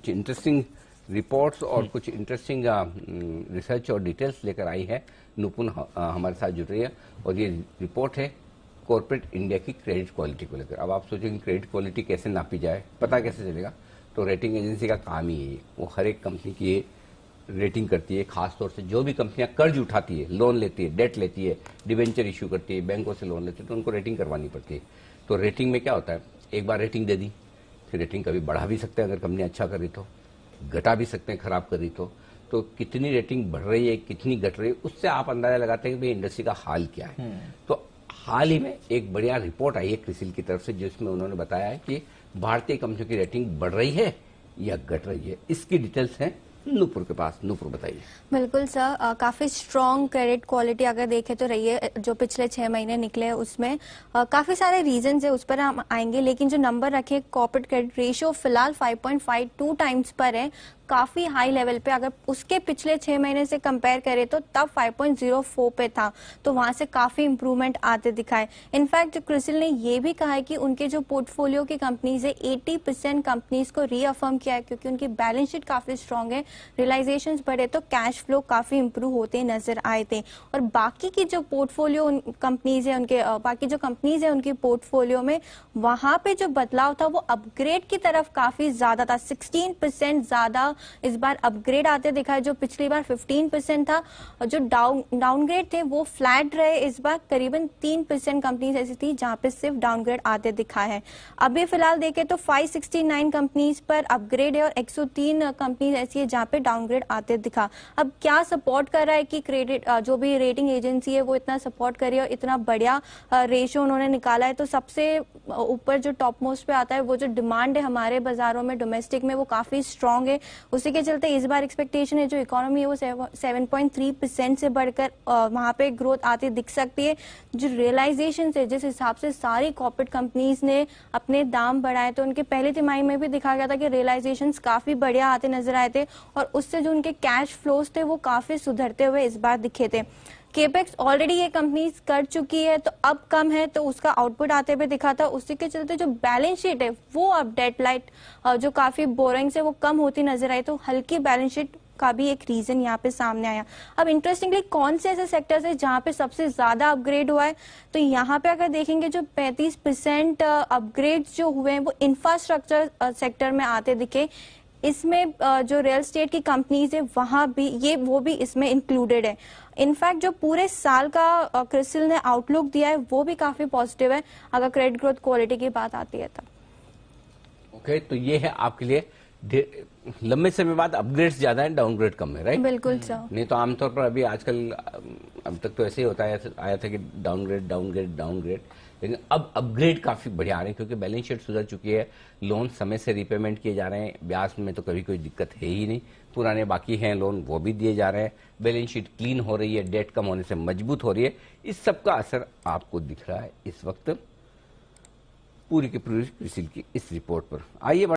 कुछ interesting reports और कुछ इंटरेस्टिंग रिसर्च और डिटेल्स लेकर आई है नुपुन हमारे साथ जुड़ रही है। और ये रिपोर्ट है कॉर्पोरेट इंडिया की क्रेडिट क्वालिटी को लेकर। अब आप सोचेंगे क्रेडिट क्वालिटी कैसे नापी जाए, पता कैसे चलेगा? तो रेटिंग एजेंसी का काम ही है, वो हर एक कंपनी की रेटिंग करती है। खासतौर से जो भी कंपनियां कर्ज उठाती है, लोन लेती है, डेट लेती है, डिवेंचर इश्यू करती है, बैंकों से लोन लेती है, तो उनको रेटिंग करवानी पड़ती है। तो रेटिंग में क्या होता है, एक बार रेटिंग दे दी, फिर रेटिंग कभी बढ़ा भी सकते हैं अगर कंपनी अच्छा कर रही तो, घटा भी सकते हैं खराब कर रही तो कितनी रेटिंग बढ़ रही है, कितनी घट रही है, उससे आप अंदाजा लगाते हैं कि भाई इंडस्ट्री का हाल क्या है। तो हाल ही में एक बढ़िया रिपोर्ट आई है क्रिसिल की तरफ से, जिसमें उन्होंने बताया है कि भारतीय कंपनियों की रेटिंग बढ़ रही है या घट रही है। इसकी डिटेल्स हैं नूपुर के पास। नूपुर बताइए। बिल्कुल सर, काफी स्ट्रॉन्ग क्रेडिट क्वालिटी अगर देखें तो रही है जो पिछले 6 महीने निकले हैं उसमें। काफी सारे रीजंस है, उस पर हम आएंगे, लेकिन जो नंबर रखे कॉर्पोरेट क्रेडिट रेशियो फिलहाल 5.52 टाइम्स पर है, काफी हाई लेवल पे। अगर उसके पिछले 6 महीने से कंपेयर करें तो तब 5.04 पे था, तो वहां से काफी इंप्रूवमेंट आते दिखाए। इनफैक्ट क्रिसिल ने ये भी कहा है कि उनके जो पोर्टफोलियो की कंपनीज है 80% कंपनीज को रीअफर्म किया है, क्योंकि उनकी बैलेंस शीट काफी स्ट्रांग है, रियलाइजेशंस बढ़े तो कैश फ्लो काफी इंप्रूव होते नजर आए थे। और बाकी की जो पोर्टफोलियो कंपनीज है उनके, बाकी जो कंपनीज है उनकी पोर्टफोलियो में वहां पे जो बदलाव था वो अपग्रेड की तरफ काफी ज्यादा था। 16% ज्यादा इस बार अपग्रेड आते दिखा है, जो पिछली बार 15% था। और जो डाउनग्रेड थे वो फ्लैट रहे। इस बार करीबन 3% कंपनीज ऐसी थी जहां पे सिर्फ डाउनग्रेड आते दिखा है। अभी फिलहाल देखें तो 569 कंपनीज पर अपग्रेड है और 103 कंपनीज ऐसी है जहां पे डाउनग्रेड आते दिखा। अब क्या सपोर्ट कर रहा है कि क्रेडिट जो भी रेटिंग एजेंसी है वो इतना सपोर्ट कर रही है और इतना बढ़िया रेशियो उन्होंने निकाला है। तो सबसे ऊपर जो टॉप मोस्ट पे आता है वो जो डिमांड है हमारे बाजारों में डोमेस्टिक में वो काफी स्ट्रांग है। उसी के चलते इस बार एक्सपेक्टेशन है जो इकोनॉमी है वो 7.3% से बढ़कर वहां पे ग्रोथ आती दिख सकती है। जो रियलाइजेशन है जिस हिसाब से सारी कॉर्पोरेट कंपनीज ने अपने दाम बढ़ाए, तो उनके पहली तिमाही में भी दिखा गया था कि रियलाइजेशन काफी बढ़िया आते नजर आए थे और उससे जो उनके कैश फ्लोज थे वो काफी सुधरते हुए इस बार दिखे थे। केपेक्स ऑलरेडी ये कंपनीज कर चुकी है तो अब कम है, तो उसका आउटपुट आते हुए दिखा था। उसी के चलते जो बैलेंस शीट है वो अब डेट लाइट जो काफी बोरिंग से वो कम होती नजर आई, तो हल्की बैलेंस शीट का भी एक रीजन यहाँ पे सामने आया। अब इंटरेस्टिंगली कौन से ऐसे सेक्टर्स है जहाँ पे सबसे ज्यादा अपग्रेड हुआ है, तो यहाँ पे अगर देखेंगे जो 35% अपग्रेड जो हुए हैं वो इंफ्रास्ट्रक्चर सेक्टर में आते दिखे। इसमें जो रियल स्टेट की कंपनीज है वहां भी वो भी इसमें इंक्लूडेड है। इनफैक्ट जो पूरे साल का क्रिसिल ने आउटलुक दिया है वो भी काफी पॉजिटिव है अगर क्रेडिट ग्रोथ क्वालिटी की बात आती है तब। ओके, तो ये है आपके लिए लंबे समय बाद अपग्रेड्स ज्यादा है, डाउनग्रेड कम है, राइट? बिल्कुल सर। नहीं तो आमतौर पर अभी आजकल अब तक तो ऐसे ही होता है, आया था कि डाउनग्रेड डाउनग्रेड डाउनग्रेड, लेकिन अब अपग्रेड काफी बढ़िया आ रहे हैं क्योंकि बैलेंस शीट सुधर चुकी है, लोन समय से रिपेमेंट किए जा रहे हैं, ब्याज में तो कभी कोई दिक्कत है ही नहीं, पुराने बाकी हैं लोन वो भी दिए जा रहे हैं, बैलेंस शीट क्लीन हो रही है, डेट कम होने से मजबूत हो रही है। इस सब का असर आपको दिख रहा है इस वक्त पूरी की पूरी क्रिसिल की इस रिपोर्ट पर। आइए